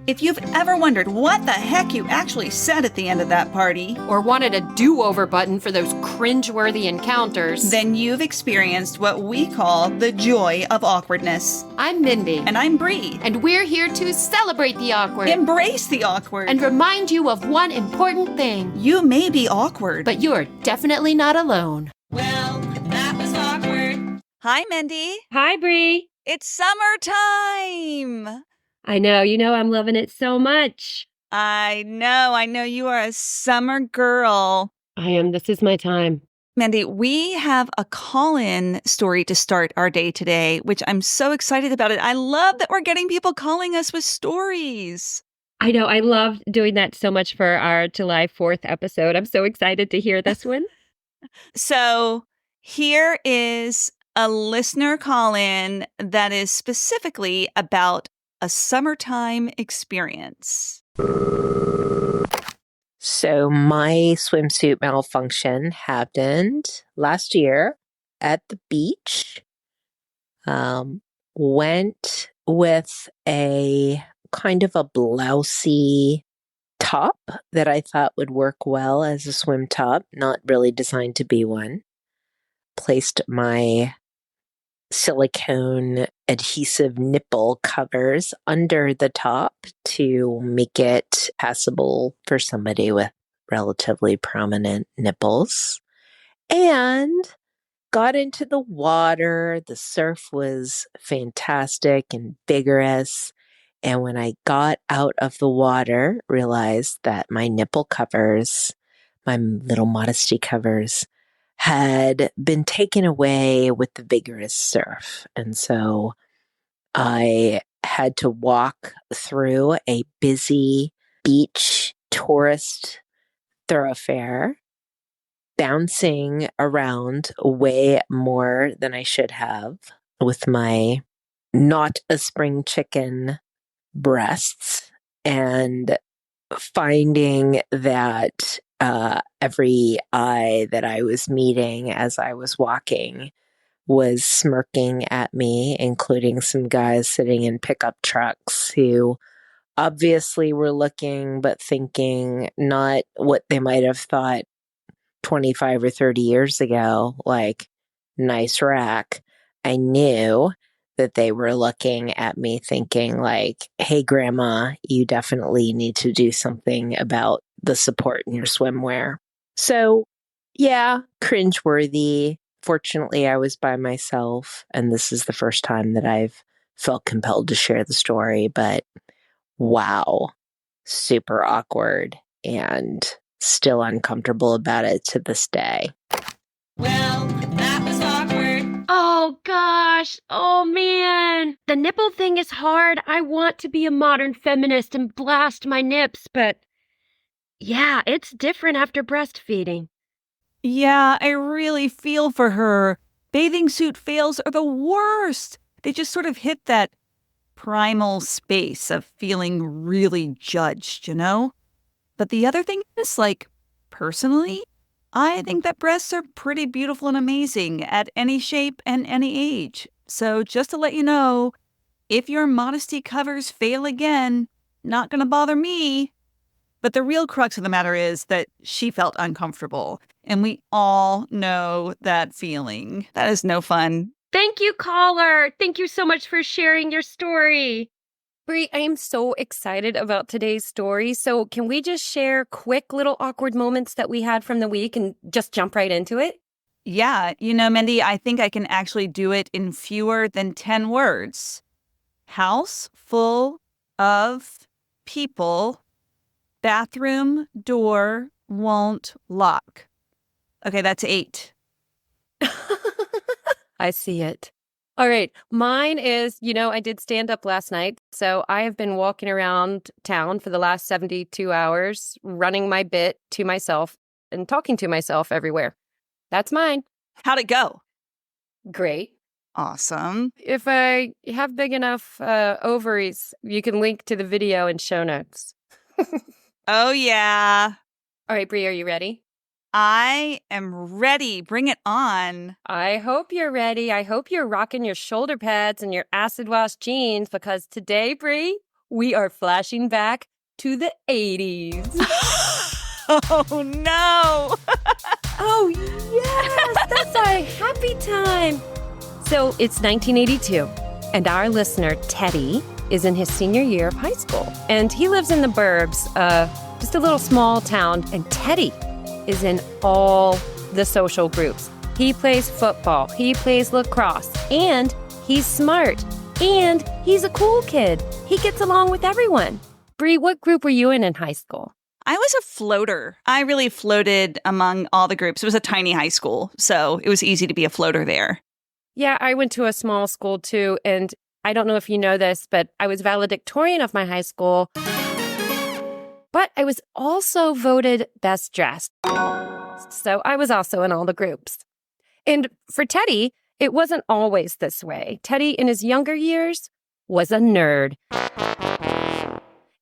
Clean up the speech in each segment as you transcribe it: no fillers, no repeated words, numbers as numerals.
If you've ever wondered what the heck you actually said at the end of that party, or wanted a do-over button for those cringe-worthy encounters, then you've experienced what we call the joy of awkwardness. I'm Mindy. And I'm Bree. And we're here to celebrate the awkward. Embrace the awkward. And remind you of one important thing. You may be awkward, but you're definitely not alone. Well, that was awkward. Hi, Mendy. Hi, Bree. It's summertime. I know, I'm loving it so much. I know you are a summer girl. I am. This is my time. Mendy, we have a call-in story to start our day today, which I'm so excited about it. I love that we're getting people calling us with stories. I know. I love doing that so much for our July 4th episode. I'm so excited to hear this one. So here is a listener call-in that is specifically about a summertime experience. So my swimsuit malfunction happened last year at the beach. Went with a kind of a blousey top that I thought would work well as a swim top, not really designed to be one. Placed my silicone adhesive nipple covers under the top to make it passable for somebody with relatively prominent nipples. And got into the water. The surf was fantastic and vigorous. And when I got out of the water, realized that my nipple covers, my little modesty covers, had been taken away with the vigorous surf. And so I had to walk through a busy beach tourist thoroughfare, bouncing around way more than I should have with my not a spring chicken breasts, and finding that every eye that I was meeting as I was walking was smirking at me, including some guys sitting in pickup trucks who obviously were looking but thinking not what they might have thought 25 or 30 years ago, like, nice rack. I knew that they were looking at me thinking like, hey, grandma, you definitely need to do something about the support in your swimwear. So, yeah, cringe-worthy. Fortunately, I was by myself, and this is the first time that I've felt compelled to share the story, but wow, super awkward and still uncomfortable about it to this day. Well, that was awkward. Oh, gosh. Oh, man. The nipple thing is hard. I want to be a modern feminist and blast my nips, but yeah, it's different after breastfeeding. Yeah, I really feel for her. Bathing suit fails are the worst. They just sort of hit that primal space of feeling really judged, But the other thing is, personally, I think that breasts are pretty beautiful and amazing at any shape and any age. So just to let you know, if your modesty covers fail again, not going to bother me. But the real crux of the matter is that she felt uncomfortable. And we all know that feeling. That is no fun. Thank you, caller. Thank you so much for sharing your story. Bree, I am so excited about today's story. So can we just share quick little awkward moments that we had from the week and just jump right into it? Yeah, Mendy, I think I can actually do it in fewer than 10 words. House full of people. Bathroom door won't lock. Okay, that's 8. I see it. All right. Mine is, I did stand up last night. So I have been walking around town for the last 72 hours, running my bit to myself and talking to myself everywhere. That's mine. How'd it go? Great. Awesome. If I have big enough ovaries, you can link to the video in show notes. Oh, yeah. All right, Bree, are you ready? I am ready. Bring it on. I hope you're ready. I hope you're rocking your shoulder pads and your acid wash jeans, because today, Bree, We are flashing back to the 80s. Oh, no. Oh, yes, that's a happy time. So it's 1982, and our listener, Teddy, is in his senior year of high school. And he lives in the burbs, just a little small town, and Teddy is in all the social groups. He plays football, he plays lacrosse, and he's smart, and he's a cool kid. He gets along with everyone. Bree, what group were you in high school? I was a floater. I really floated among all the groups. It was a tiny high school, so it was easy to be a floater there. Yeah, I went to a small school too, and I don't know if you know this, but I was valedictorian of my high school, but I was also voted best dressed. So I was also in all the groups. And for Teddy, it wasn't always this way. Teddy, in his younger years, was a nerd.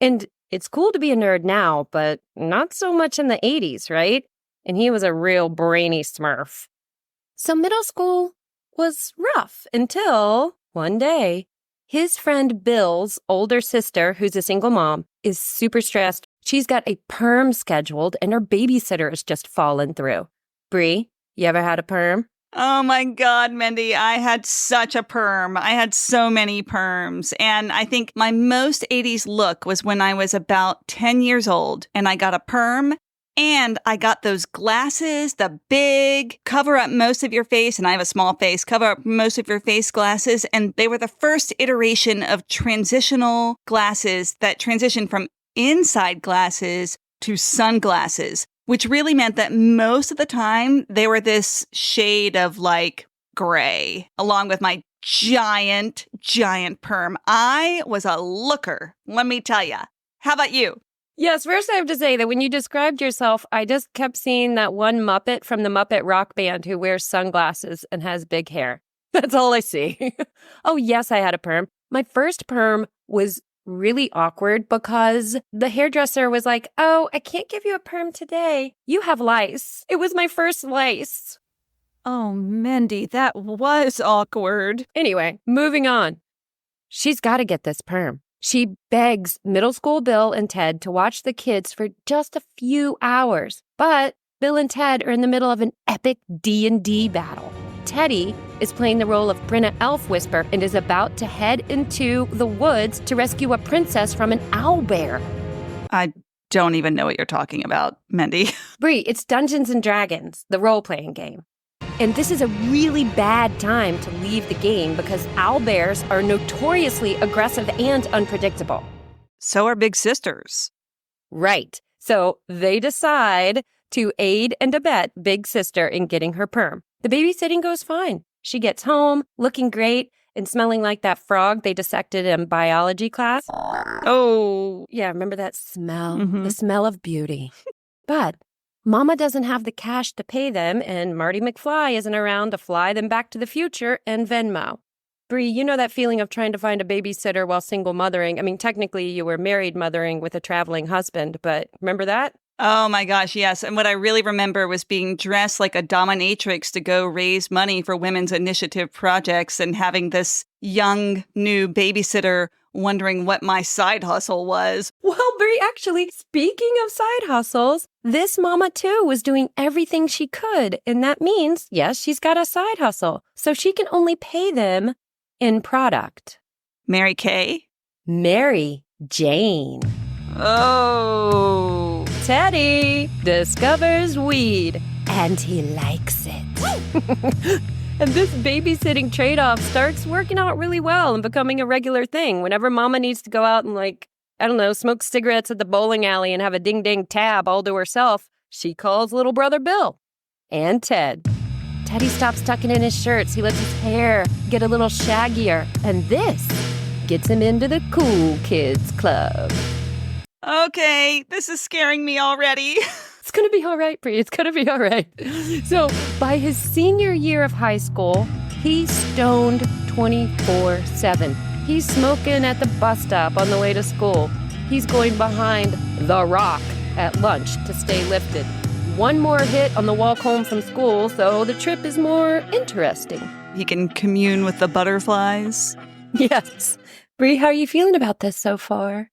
And it's cool to be a nerd now, but not so much in the 80s, right? And he was a real brainy smurf. So middle school was rough until one day, his friend Bill's older sister, who's a single mom, is super stressed. She's got a perm scheduled and her babysitter has just fallen through. Bree, you ever had a perm? Oh my God, Mendy, I had such a perm. I had so many perms. And I think my most 80s look was when I was about 10 years old and I got a perm and I got those glasses, the big cover up most of your face. And I have a small face, cover up most of your face glasses. And they were the first iteration of transitional glasses that transitioned from inside glasses to sunglasses, which really meant that most of the time they were this shade of like gray, along with my giant perm. I was a looker, let me tell you. How about you? Yes, first I have to say that when you described yourself, I just kept seeing that one Muppet from the Muppet Rock Band who wears sunglasses and has big hair. That's all I see. Oh, yes, I had a perm. My first perm was really awkward because the hairdresser was like, "Oh, I can't give you a perm today. You have lice." It was my first lice. Oh, Mendy, that was awkward. Anyway, moving on. She's got to get this perm. She begs middle school Bill and Ted to watch the kids for just a few hours. But Bill and Ted are in the middle of an epic D&D battle. Teddy is playing the role of Brenna Elf Whisper and is about to head into the woods to rescue a princess from an owlbear. I don't even know what you're talking about, Mendy. Bree, it's Dungeons & Dragons, the role-playing game. And this is a really bad time to leave the game because owlbears are notoriously aggressive and unpredictable. So are big sisters. Right. So they decide to aid and abet Big Sister in getting her perm. The babysitting goes fine. She gets home looking great and smelling like that frog they dissected in biology class. Oh. Yeah, remember that smell? Mm-hmm. The smell of beauty. But Mama doesn't have the cash to pay them, and Marty McFly isn't around to fly them back to the future and Venmo. Bree, you know that feeling of trying to find a babysitter while single mothering? I mean, technically you were married mothering with a traveling husband, but remember that? Oh my gosh, yes. And what I really remember was being dressed like a dominatrix to go raise money for women's initiative projects and having this young new babysitter wondering what my side hustle was. Well, Bree, actually, speaking of side hustles, this mama too was doing everything she could. And that means, yes, she's got a side hustle. So she can only pay them in product. Mary Kay? Mary Jane. Oh. Teddy discovers weed, and he likes it. And this babysitting trade-off starts working out really well and becoming a regular thing. Whenever Mama needs to go out and, like, I don't know, smoke cigarettes at the bowling alley and have a ding-dang tab all to herself, she calls little brother Bill and Ted. Teddy stops tucking in his shirts. He lets his hair get a little shaggier. And this gets him into the cool kids club. Okay, this is scaring me already. It's going to be all right, Bree. It's going to be all right. So by his senior year of high school, he's stoned 24/7. He's smoking at the bus stop on the way to school. He's going behind the rock at lunch to stay lifted. One more hit on the walk home from school, so the trip is more interesting. He can commune with the butterflies. Yes. Bree, how are you feeling about this so far?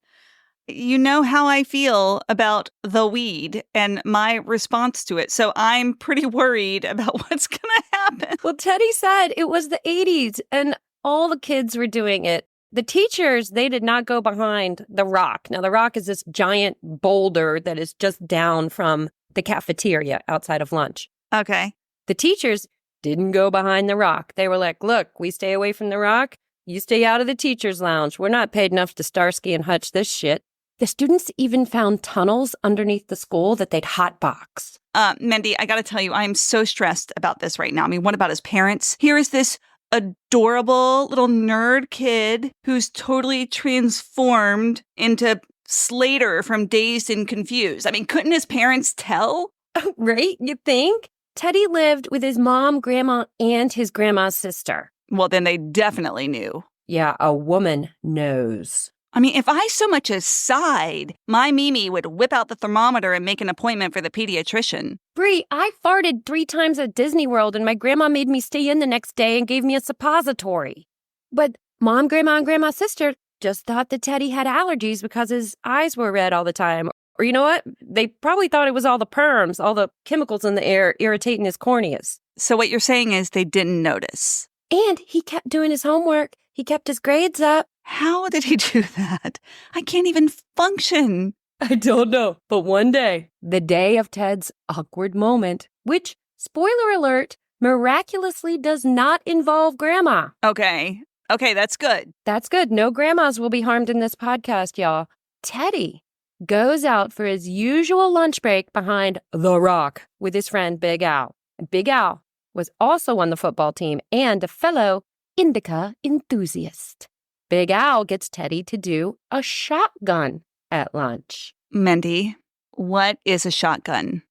You know how I feel about the weed and my response to it. So I'm pretty worried about what's going to happen. Well, Teddy said it was the 80s and all the kids were doing it. The teachers, they did not go behind the rock. Now, the rock is this giant boulder that is just down from the cafeteria outside of lunch. Okay. The teachers didn't go behind the rock. They were like, look, we stay away from the rock. You stay out of the teacher's lounge. We're not paid enough to Starsky and Hutch this shit. The students even found tunnels underneath the school that they'd hotbox. Mendy, I got to tell you, I'm so stressed about this right now. I mean, what about his parents? Here is this adorable little nerd kid who's totally transformed into Slater from Dazed and Confused. I mean, couldn't his parents tell? Right? You think? Teddy lived with his mom, grandma, and his grandma's sister. Well, then they definitely knew. Yeah, a woman knows. I mean, if I so much as sighed, my Mimi would whip out the thermometer and make an appointment for the pediatrician. Bree, I farted 3 times at Disney World and my grandma made me stay in the next day and gave me a suppository. But Mom, Grandma, and Grandma's sister just thought that Teddy had allergies because his eyes were red all the time. Or you know what? They probably thought it was all the perms, all the chemicals in the air irritating his corneas. So what you're saying is they didn't notice. And he kept doing his homework. He kept his grades up. How did he do that? I can't even function. I don't know. But one day, the day of Ted's awkward moment, which, spoiler alert, miraculously does not involve Grandma. Okay, that's good. That's good. No grandmas will be harmed in this podcast, y'all. Teddy goes out for his usual lunch break behind the rock with his friend Big Al. And Big Al was also on the football team and a fellow indica enthusiast. Big Al gets Teddy to do a shotgun at lunch. Mendy, what is a shotgun?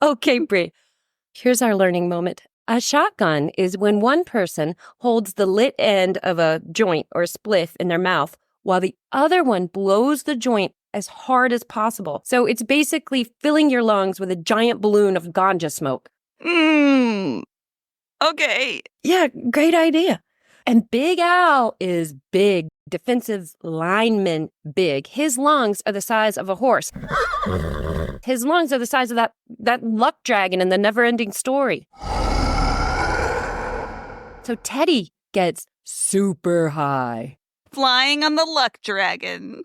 Okay, Bree, here's our learning moment. A shotgun is when one person holds the lit end of a joint or spliff in their mouth while the other one blows the joint as hard as possible. So it's basically filling your lungs with a giant balloon of ganja smoke. Okay. Yeah, great idea. And Big Al is big, defensive lineman big. His lungs are the size of a horse. His lungs are the size of that luck dragon in the Never-Ending Story. So Teddy gets super high. Flying on the luck dragon.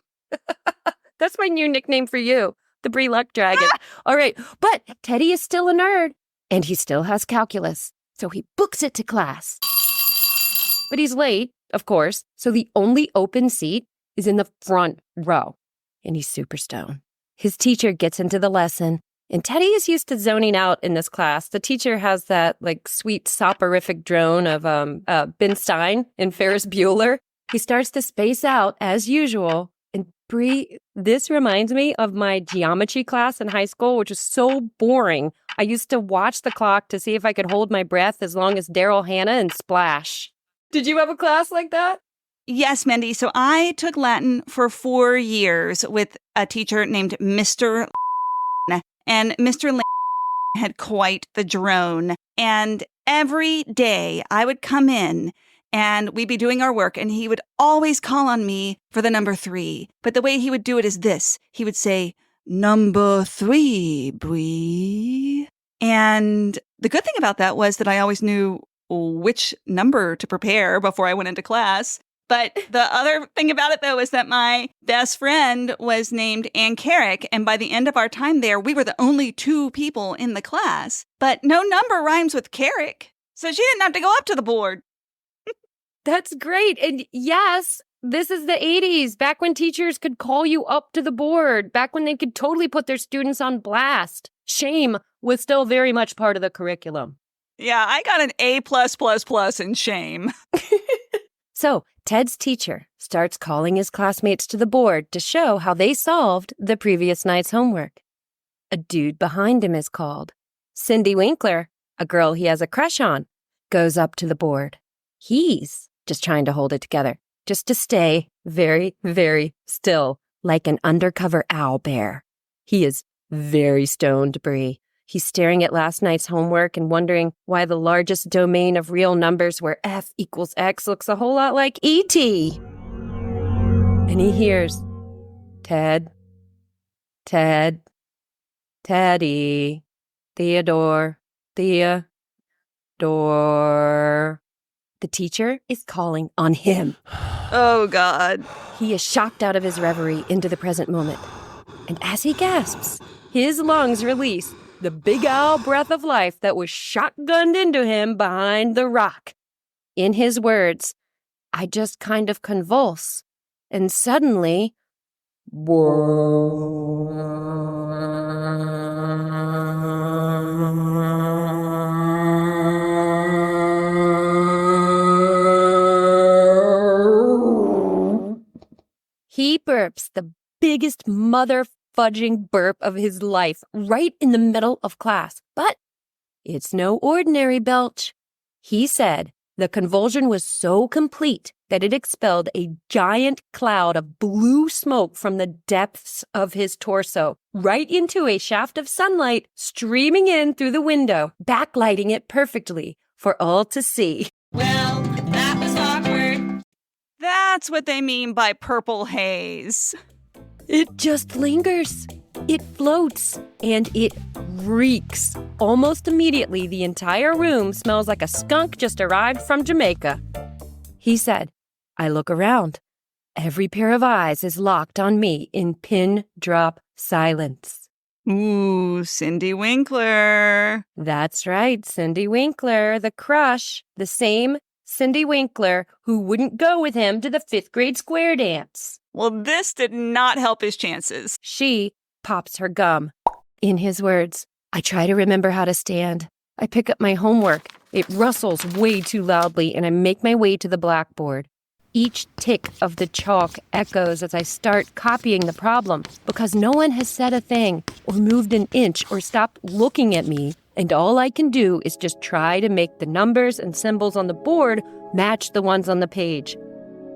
That's my new nickname for you, the Bree Luck Dragon. All right, but Teddy is still a nerd, and he still has calculus, so he books it to class. But he's late, of course, so the only open seat is in the front row, and he's super stoned. His teacher gets into the lesson, and Teddy is used to zoning out in this class. The teacher has that, sweet soporific drone of Ben Stein in Ferris Bueller. He starts to space out, as usual. And Bree, this reminds me of my geometry class in high school, which was so boring. I used to watch the clock to see if I could hold my breath as long as Daryl Hannah and Splash. Did you have a class like that? Yes, Mendy. So I took Latin for 4 years with a teacher named Mr. And Mr. had quite the drone. And every day I would come in and we'd be doing our work and he would always call on me for the number 3. But the way he would do it is this. He would say, "Number 3, Bree." And the good thing about that was that I always knew which number to prepare before I went into class. But the other thing about it, though, is that my best friend was named Ann Carrick. And by the end of our time there, we were the only 2 people in the class. But no number rhymes with Carrick. So she didn't have to go up to the board. That's great. And yes, this is the 80s, back when teachers could call you up to the board, back when they could totally put their students on blast. Shame was still very much part of the curriculum. Yeah, I got an A+++ in shame. So Ted's teacher starts calling his classmates to the board to show how they solved the previous night's homework. A dude behind him is called. Cindy Winkler, a girl he has a crush on, goes up to the board. He's just trying to hold it together, just to stay very, very still, like an undercover owlbear. He is very stoned, Bree. He's staring at last night's homework and wondering why the largest domain of real numbers where f equals x looks a whole lot like E.T. and he hears, Ted, Ted, Teddy, Theodore, Theodore. The teacher is calling on him. Oh, God. He is shocked out of his reverie into the present moment. And as he gasps, his lungs release the big owl breath of life that was shotgunned into him behind the rock. In his words, I just kind of convulse. And suddenly, he burps the biggest mother-fudging burp of his life right in the middle of class. But it's no ordinary belch. He said the convulsion was so complete that it expelled a giant cloud of blue smoke from the depths of his torso, right into a shaft of sunlight streaming in through the window, backlighting it perfectly for all to see. Well, that was awkward. That's what they mean by purple haze. It just lingers. It floats, and it reeks. Almost immediately, the entire room smells like a skunk just arrived from Jamaica. He said, I look around. Every pair of eyes is locked on me in pin drop silence. Ooh, Cindy Winkler. That's right, Cindy Winkler, the crush, the same Cindy Winkler who wouldn't go with him to the 5th grade square dance. Well, this did not help his chances. She pops her gum. In his words, I try to remember how to stand. I pick up my homework. It rustles way too loudly, and I make my way to the blackboard. Each tick of the chalk echoes as I start copying the problem because no one has said a thing or moved an inch or stopped looking at me, and all I can do is just try to make the numbers and symbols on the board match the ones on the page.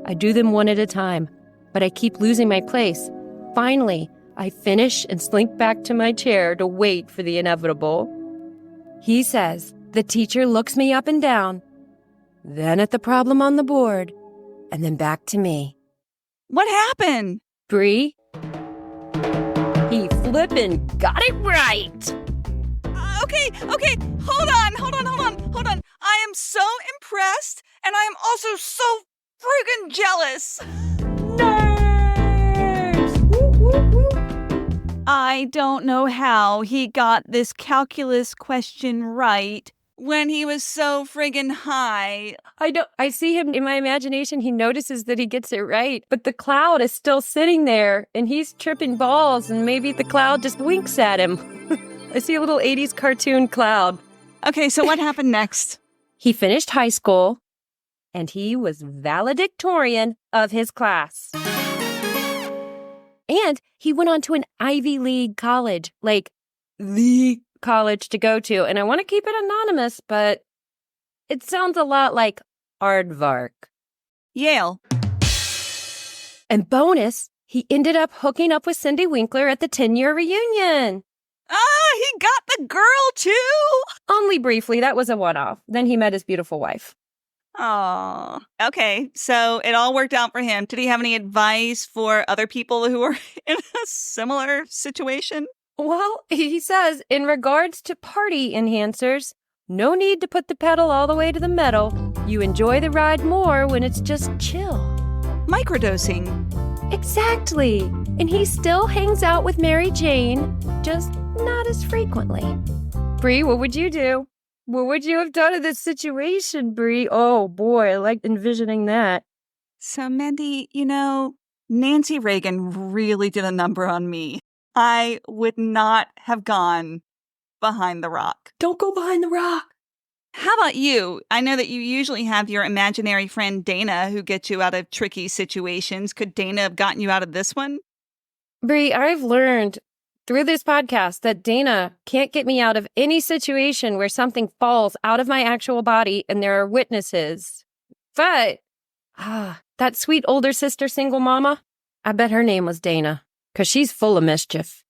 I do them one at a time, but I keep losing my place. Finally, I finish and slink back to my chair to wait for the inevitable. He says, the teacher looks me up and down, then at the problem on the board, and then back to me. What happened? Bree, he flippin' got it right. Okay. Hold on. I am so impressed, and I am also so friggin' jealous. Nerds! Woo, woo, woo. I don't know how he got this calculus question right when he was so friggin' high. I see him in my imagination. He notices that he gets it right, but the cloud is still sitting there, and he's tripping balls, and maybe the cloud just winks at him. I see a little 80s cartoon cloud. Okay, so what happened next? He finished high school, and he was valedictorian of his class. And he went on to an Ivy League college, like the college to go to. And I want to keep it anonymous, but it sounds a lot like Aardvark. Yale. And bonus, he ended up hooking up with Cindy Winkler at the 10-year reunion. Ah, he got the girl too? Only briefly, that was a one-off. Then he met his beautiful wife. Oh, okay. So it all worked out for him. Did he have any advice for other people who are in a similar situation? Well, he says, in regards to party enhancers, no need to put the pedal all the way to the metal. You enjoy the ride more when it's just chill. Microdosing. Exactly. And he still hangs out with Mary Jane, just not as frequently. Bree, what would you do? What would you have done in this situation, Bree? Oh, boy, I like envisioning that. So, Mendy, Nancy Reagan really did a number on me. I would not have gone behind the rock. Don't go behind the rock. How about you? I know that you usually have your imaginary friend Dana who gets you out of tricky situations. Could Dana have gotten you out of this one? Bree, I've learned through this podcast that Dana can't get me out of any situation where something falls out of my actual body and there are witnesses. But, that sweet older sister single mama, I bet her name was Dana, 'cause she's full of mischief.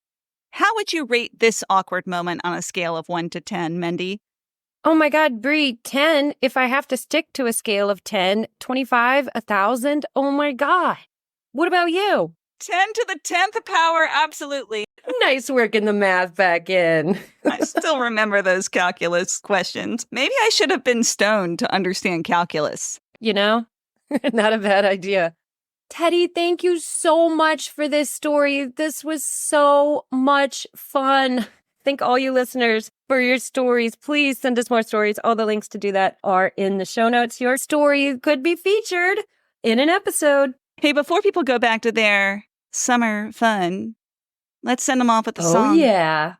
How would you rate this awkward moment on a scale of 1 to 10, Mendy? Oh my God, Bree, 10, if I have to stick to a scale of 10, 25, 1,000, oh my God. What about you? 10 to the 10th power, absolutely. Nice working the math back in. I still remember those calculus questions. Maybe I should have been stoned to understand calculus. You know, not a bad idea. Teddy, thank you so much for this story. This was so much fun. Thank all you listeners for your stories. Please send us more stories. All the links to do that are in the show notes. Your story could be featured in an episode. Hey, before people go back to their summer fun, let's send them off with the song. Oh, yeah.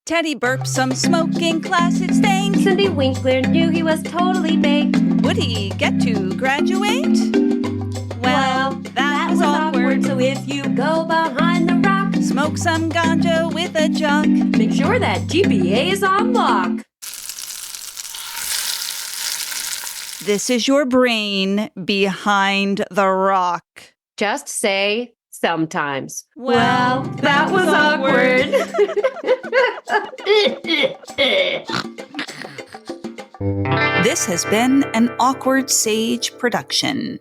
Teddy burped some smoke in class, it stank. Cindy Winkler knew he was totally baked. Would he get to graduate? Well, that was awkward. So if you go behind the rock, Smoke some ganja with a jock. make sure that GPA is on lock. This is your brain behind the rock. Just say sometimes. Well, that was awkward. This has been an Awkward Sage production.